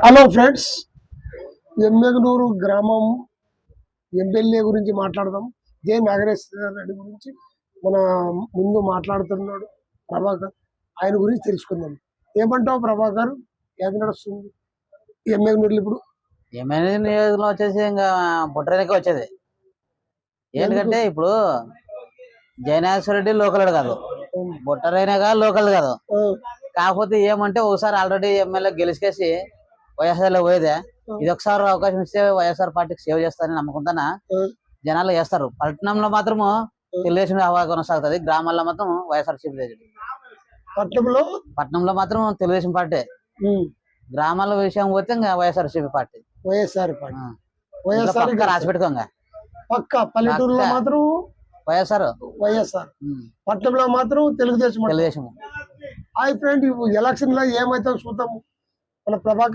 Hello friends, Yemmiganur గ్రామం MLA గురించి మాట్లాడదాం. జే నాగేశ్వర రెడ్డి గురించి మన ముందు మాట్లాడుతున్నాడు ప్రభాకర్. ఆయన గురించి తెలుసుకుందాం. ఏమంటావు ప్రభాకర్? ఏది నడుస్తుంది ఎమ్మెగనూరులో ఇప్పుడు? ఎమ్మెల్యే నియోజకవర్గంలో వచ్చేసి ఇంకా బుట్టరేకే వచ్చేది. ఎందుకంటే ఇప్పుడు జయనాగేశ్వర రెడ్డి లోకల్ కాదు, బుట్టరేనగా లోకల్ కాదు. కాకపోతే ఏమంటే ఒకసారి ఆల్రెడీ ఎమ్మెల్యే గెలిచేసి వైఎస్ఆర్లో పోయేదే. ఇది ఒకసారి అవకాశం ఇస్తే వైఎస్ఆర్ పార్టీకి సేవ చేస్తారని నమ్మకంతోన జనాలు చేస్తారు. పట్టణంలో మాత్రము తెలుగుదేశం హవా కొనసాగుతుంది, గ్రామాల్లో మాత్రం వైఎస్ఆర్ సిపి. పట్టణంలో మాత్రం తెలుగుదేశం పార్టీ, గ్రామాల విషయం పోతే ఇంకా వైఎస్ఆర్ సిపి పార్టీ. రాసి పెట్టుకోంగా. పక్క పల్లెటూరులో మాత్రం వైఎస్ఆర్, పట్టణంలో మాత్రం Telugu Desam. Telugu Desam. Hi friend, election లో ఏమైతే చూద్దాము. మన ప్రభాకర్